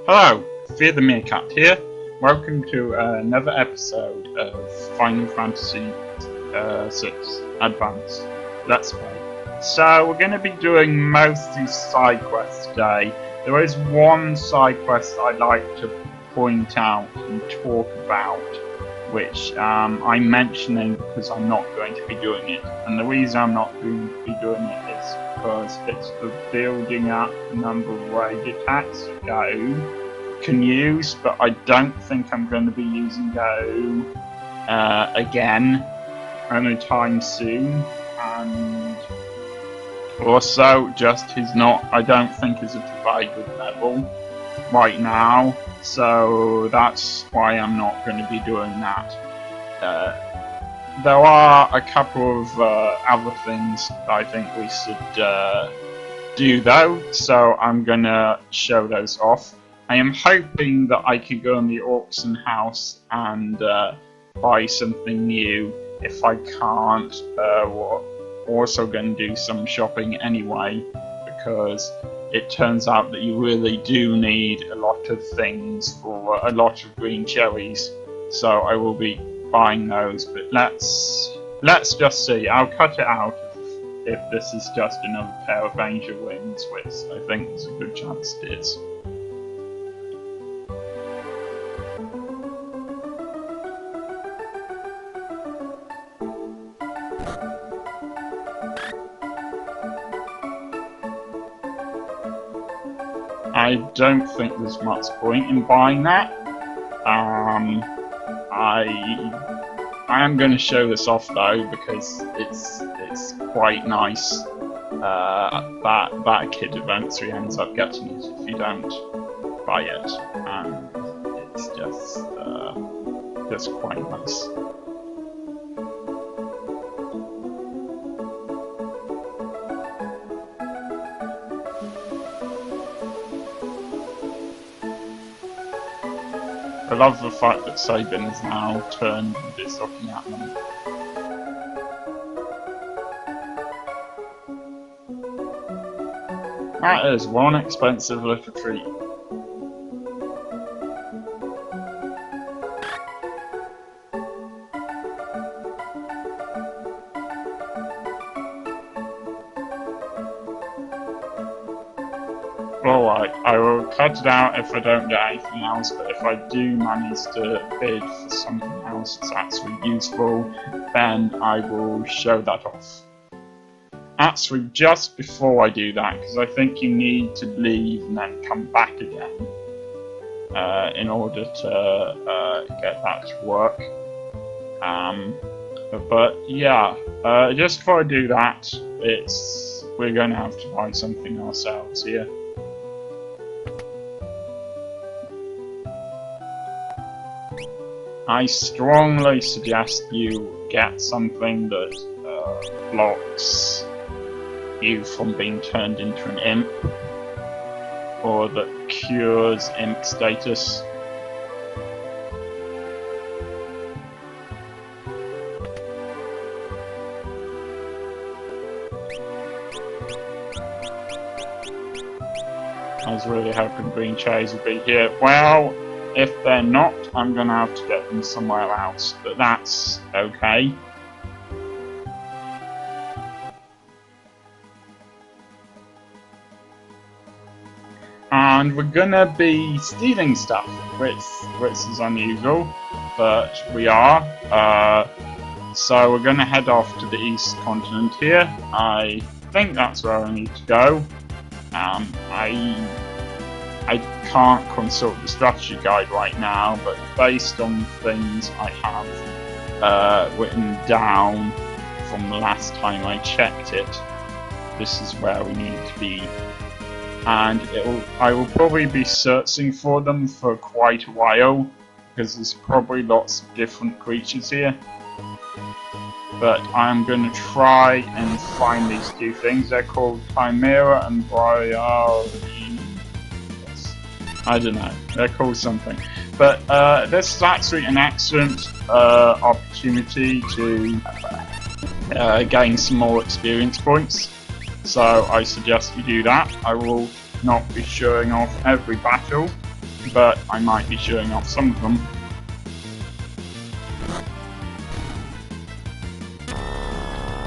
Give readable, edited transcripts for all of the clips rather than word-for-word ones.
Hello, Fear the Meerkat here. Welcome to another episode of Final Fantasy VI Advance Let's Play. So we're going to be doing mostly side quests today. There is one side quest I'd like to point out and talk about, which I'm mentioning because I'm not going to be doing it. And the reason I'm not going to be doing it is because it's the building up number of raid attacks Go can use, but I don't think I'm going to be using Go again anytime soon. And also, just he's not, I don't think he's at a very good level right now, so that's why I'm not going to be doing that. There are a couple of other things I think we should do though, so I'm going to show those off. I am hoping that I could go in the auction house and buy something new. If I can't, we're also going to do some shopping anyway, because it turns out that you really do need a lot of things for a lot of green cherries. So I will be buying those, but let's just see. I'll cut it out if this is just another pair of Ranger wings, which I think there's a good chance it is. I don't think there's much point in buying that. I am going to show this off though, because it's quite nice that kid eventually ends up getting it if you don't buy it, and it's just quite nice. I love the fact that Sabin is now turned and is looking at them. That is one expensive little treat. Alright, I will cut it out if I don't get anything else, but if I do manage to bid for something else that's actually useful, then I will show that off. Actually, just before I do that, because I think you need to leave and then come back again in order to get that to work. But yeah, just before I do that, we're going to have to buy something ourselves here. I strongly suggest you get something that blocks you from being turned into an imp, or that cures imp status. I was really hoping green cherries would be here. Well, if they're not, I'm going to have to get them somewhere else, but that's okay. And we're going to be stealing stuff, which is unusual, but we are. So we're going to head off to the east continent here. I think that's where I need to go. I can't consult the strategy guide right now, but based on things I have written down from the last time I checked it, this is where we need to be. And I will probably be searching for them for quite a while, because there's probably lots of different creatures here. But I'm going to try and find these two things. They're called Chimera and Briari. I don't know, they're called something. But this is actually an excellent opportunity to gain some more experience points. So I suggest you do that. I will not be showing off every battle, but I might be showing off some of them.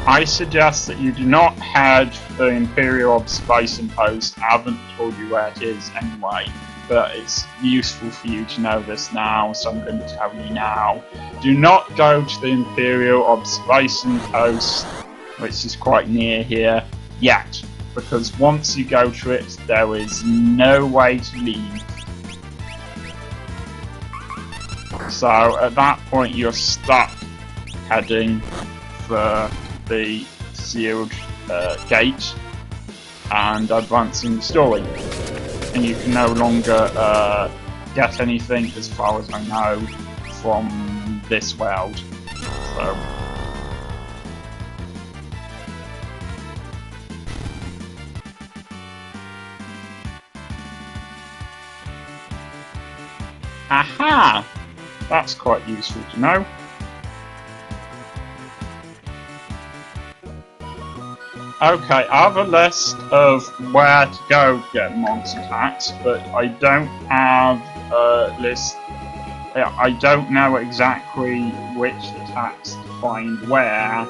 I suggest that you do not head the Imperial Observation Post. I haven't told you where it is anyway, but it's useful for you to know this now, so I'm going to tell you now. Do not go to the Imperial Observation Post, which is quite near here, yet, because once you go to it, there is no way to leave. So at that point, you're stuck heading for the sealed gate and advancing the story, and you can no longer get anything, as far as I know, from this world. So aha! That's quite useful to know. Okay, I have a list of where to go to get monster attacks, but I don't have a list. I don't know exactly which attacks to find where.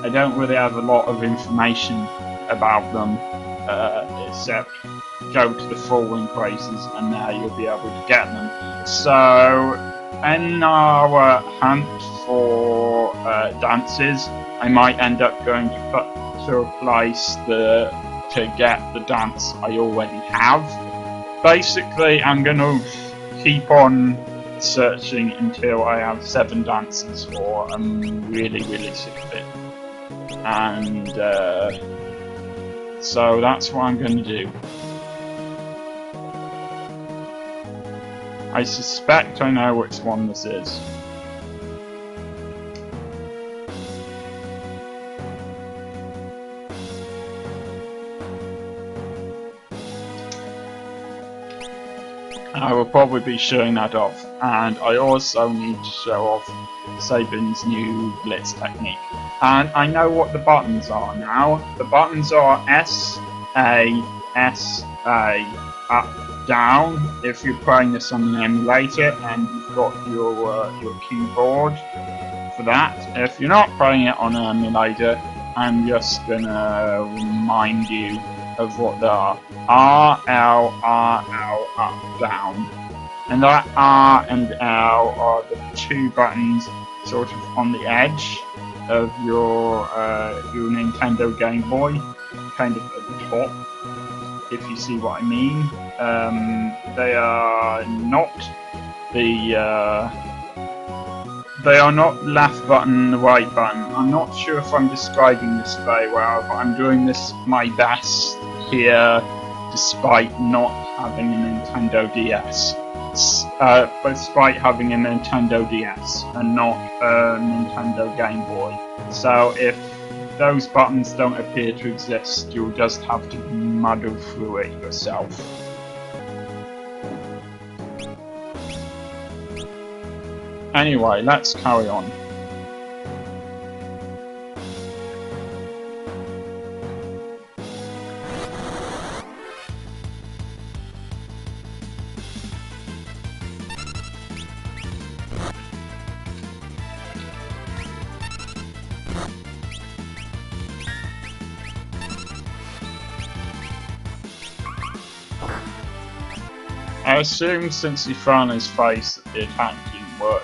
I don't really have a lot of information about them, except go to the following places and there you'll be able to get them. So, in our hunt for dances, I might end up going to a place to get the dance I already have. Basically, I'm going to keep on searching until I have 7 dances, or I'm really sick of it. And so that's what I'm going to do. I suspect I know which one this is. I will probably be showing that off, and I also need to show off Sabin's new Blitz technique. And I know what the buttons are now. The buttons are S, A, S, A, up, down, if you're playing this on an emulator and you've got your keyboard for that. If you're not playing it on an emulator, I'm just gonna remind you of what they are. R, L, up, down. And that R and L are the 2 buttons sort of on the edge of your Nintendo Game Boy, kind of at the top, if you see what I mean. They are not left button, the right button. I'm not sure if I'm describing this very well, but I'm doing this my best here, despite not having a Nintendo DS. Despite having a Nintendo DS and not a Nintendo Game Boy. So if those buttons don't appear to exist, you'll just have to muddle through it yourself. Anyway, let's carry on. I assume since he fell on his face that the attack didn't work.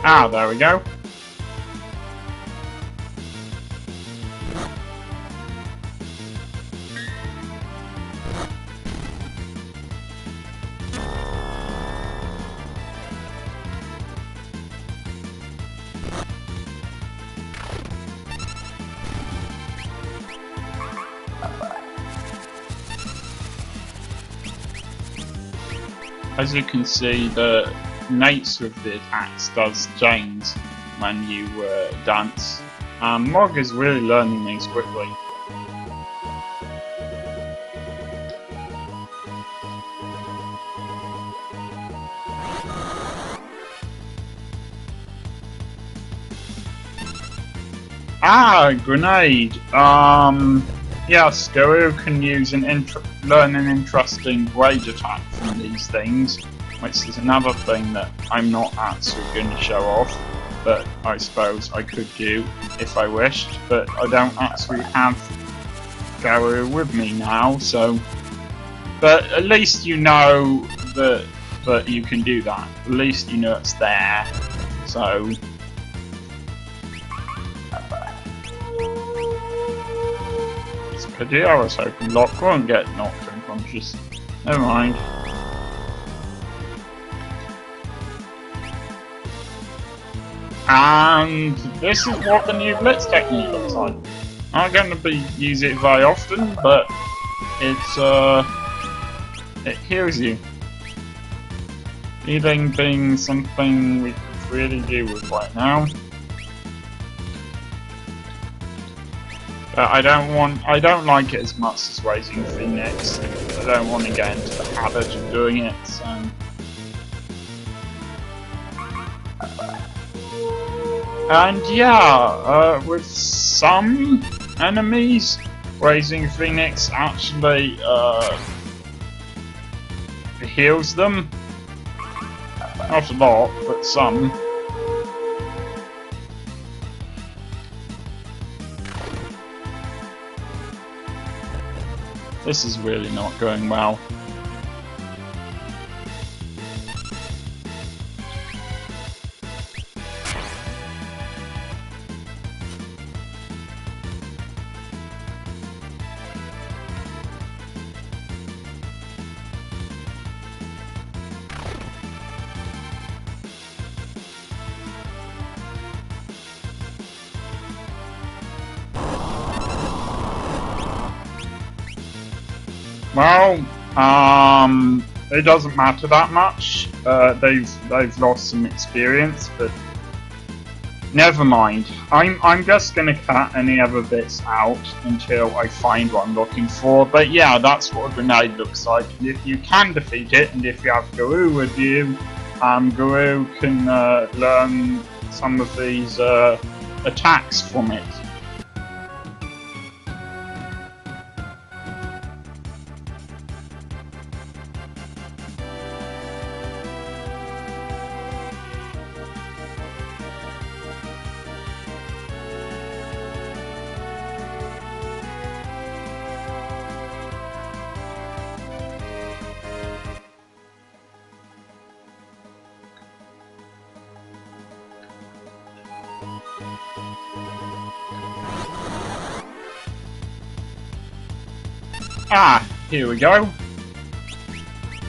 Ah, there we go. As you can see, the nature of the attacks does change when you dance. Mog is really learning these quickly. Ah, grenade. Yes, Guru can use learn an interesting rage attack from these things, which is another thing that I'm not actually going to show off, but I suppose I could do if I wished, but I don't actually have Guru with me now, so... But at least you know that you can do that. At least you know it's there, so... I was hoping Locke won't get knocked unconscious. Never mind. And this is what the new Blitz technique looks like. I'm not going to use it very often, but it heals you. Healing being something we could really do with right now. I don't like it as much as Raising Phoenix. I don't want to get into the habit of doing it, so... And yeah, with some enemies, Raising Phoenix actually heals them. Not a lot, but some. This is really not going well. Well, it doesn't matter that much. They've lost some experience, but never mind. I'm just gonna cut any other bits out until I find what I'm looking for. But yeah, that's what a grenade looks like. And if you can defeat it, and if you have Guru with you, Guru can learn some of these attacks from it. Ah, here we go.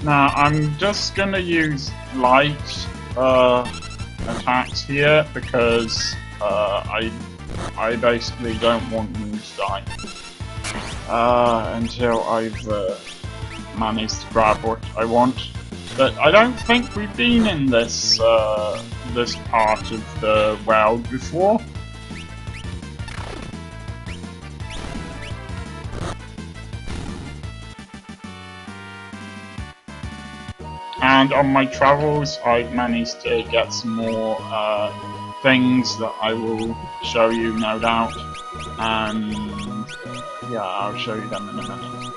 Now I'm just gonna use light attacks here because I basically don't want them to die until I've managed to grab what I want. But I don't think we've been in this this part of the world before. And on my travels, I've managed to get some more things that I will show you, no doubt. And yeah, I'll show you them in a minute.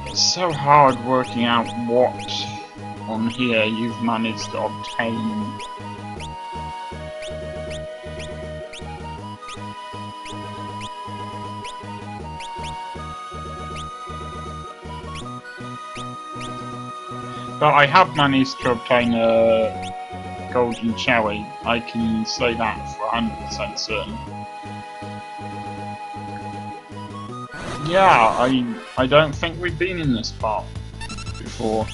It's so hard working out what on here you've managed to obtain. But I have managed to obtain a golden cherry. I can say that for 100% certain. Yeah, I don't think we've been in this part before.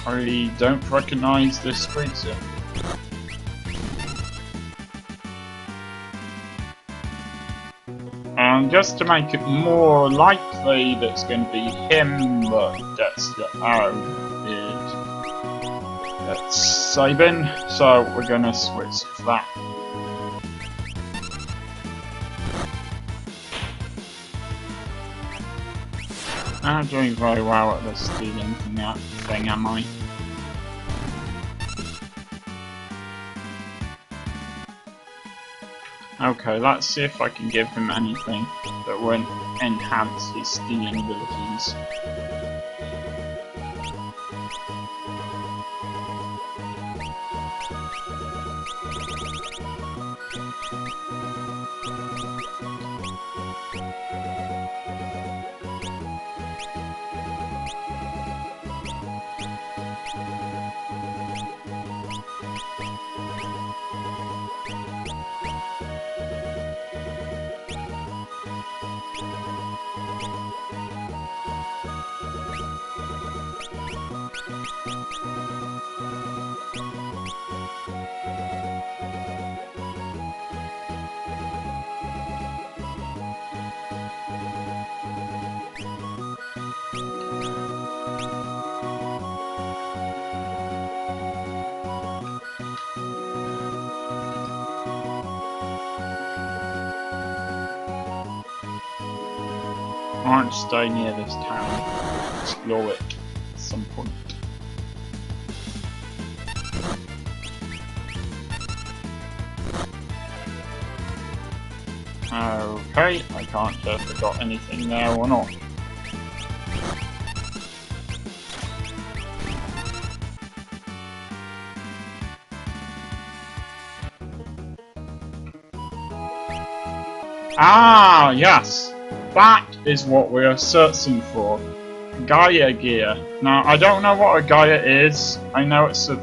I don't recognise this creature. And just to make it more likely that it's going to be him that gets the arrow, it's Sabin, so we're going to switch to that. I'm doing very well at this stealing from that thing, am I? Okay, let's see if I can give him anything that will enhance his stealing abilities. I want to stay near this town, explore it at some point. Okay, I can't tell if I got anything there or not. Ah, yes! That is what we are searching for. Gaia gear. Now, I don't know what a Gaia is. I know it's a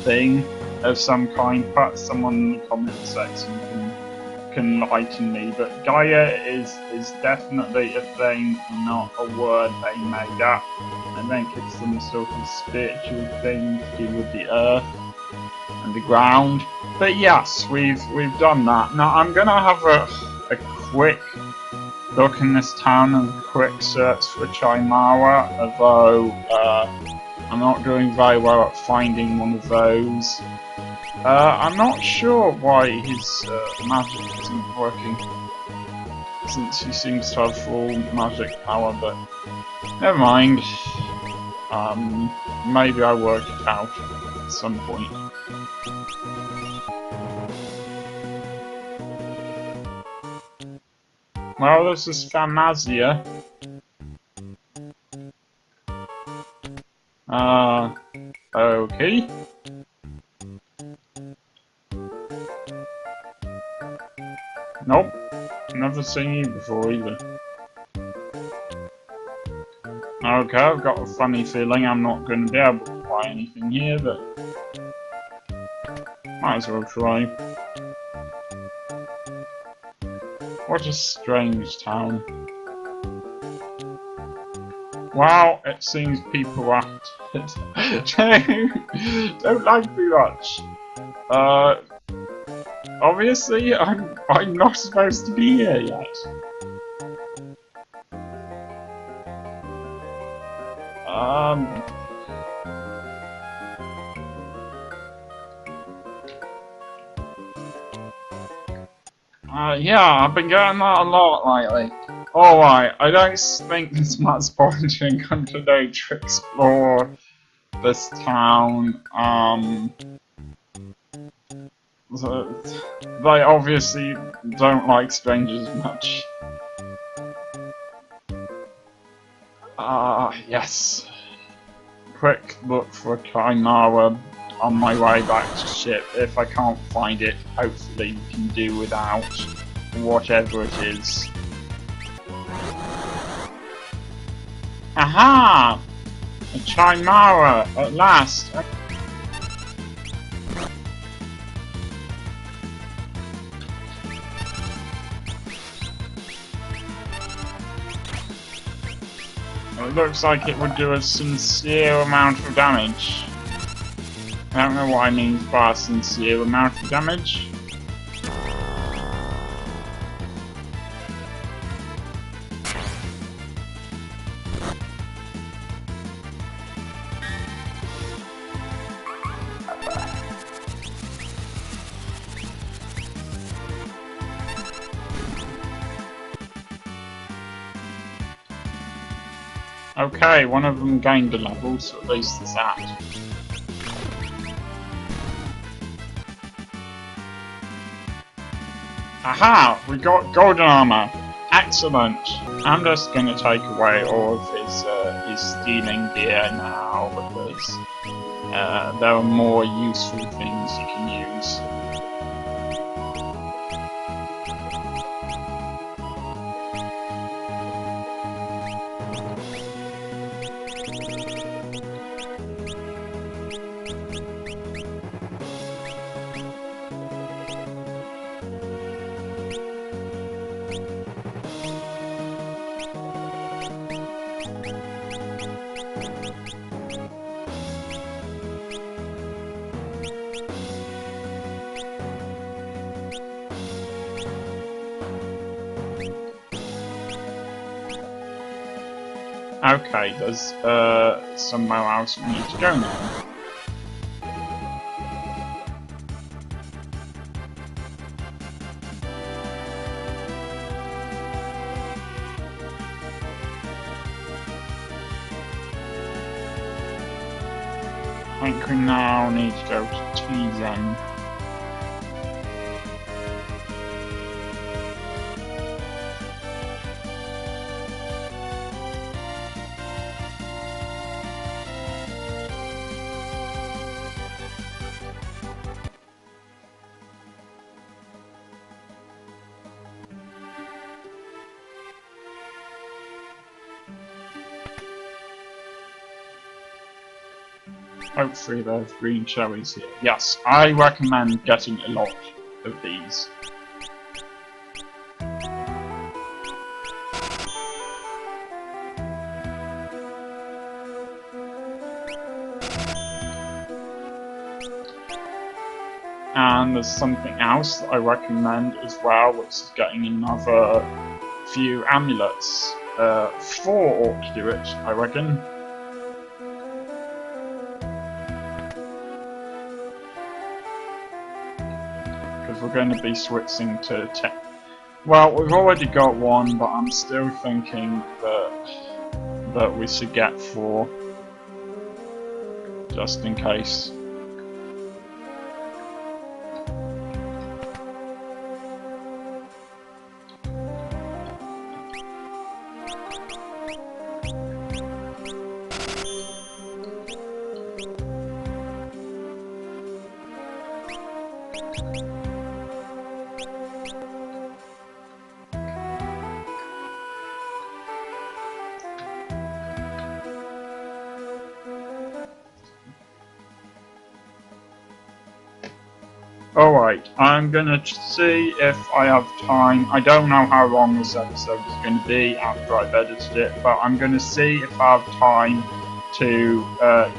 thing of some kind. Perhaps someone in the comment section can enlighten me. But Gaia is definitely a thing, not a word they made up. I think it's some sort of spiritual thing to do with the earth and the ground. But yes, we've done that. Now, I'm gonna have a quick look in this town and a quick search for Chimera, although I'm not doing very well at finding one of those. I'm not sure why his magic isn't working, since he seems to have full magic power, but never mind. Maybe I'll work it out at some point. Well, this is Pharmacia. Okay. Nope. Never seen you before either. Okay, I've got a funny feeling I'm not going to be able to buy anything here, but might as well try. What a strange town. Wow, it seems people don't like me much. Obviously, I'm not supposed to be here yet. Yeah, I've been getting that a lot lately. Alright, I don't think there's much point in continuing to explore this town. They obviously don't like strangers much. Yes. Quick look for a Chimera on my way back to ship. If I can't find it, hopefully we can do without whatever it is. Aha! A Chimera, at last! It looks like it would do a sincere amount of damage. I don't know what I mean by a sincere amount of damage. Okay, one of them gained a level, so at least there's that. Aha! We got golden armor! Excellent! I'm just gonna take away all of his stealing gear now, because there are more useful things you can use. Okay, there's somewhere else we need to go now. I think we now need to go to T-Zen. Hopefully there's green cherries here. Yes, I recommend getting a lot of these. And there's something else that I recommend as well, which is getting another few amulets. 4 ought to do it, I reckon. Because we're going to be switching to tech. Well, we've already got one, but I'm still thinking that we should get 4, just in case. Alright, I'm gonna see if I have time. I don't know how long this episode is going to be after I've edited it, but I'm gonna see if I have time to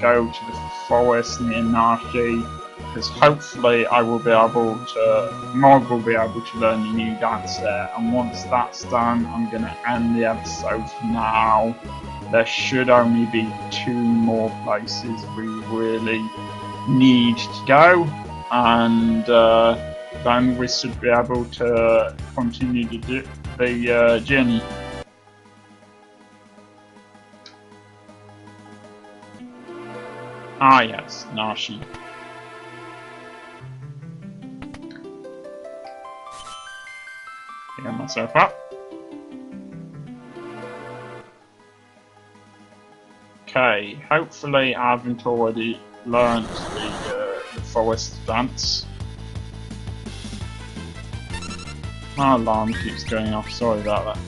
go to the forest near Nashi, because hopefully I will be able to, Mog will be able to learn a new dance there, and once that's done, I'm gonna end the episode now. There should only be 2 more places we really need to go. And then we should be able to continue to do the journey. Ah yes, Nashi. Get myself up. Okay, hopefully I haven't already learned the forest dance. My alarm keeps going off, sorry about that.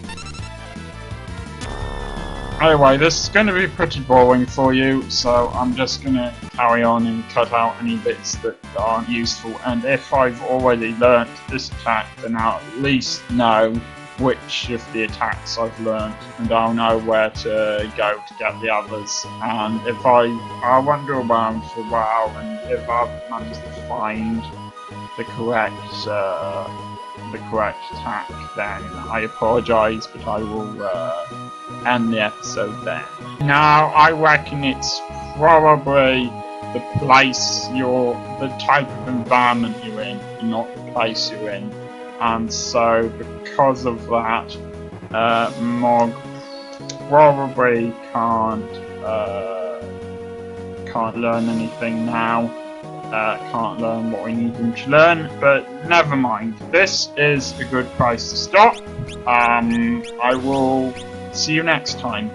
Anyway, this is going to be pretty boring for you, so I'm just going to carry on and cut out any bits that aren't useful. And if I've already learnt this attack, then I'll at least know which of the attacks I've learnt, and I'll know where to go to get the others. And if I'll wander around for a while, and if I've managed to find the correct attack, then I apologise, but I will end the episode then. Now, I reckon it's probably the place the type of environment you're in, not the place you're in. And so, because of that, Mog probably can't learn anything now. Can't learn what we need him to learn, but never mind. This is a good place to stop. I will see you next time.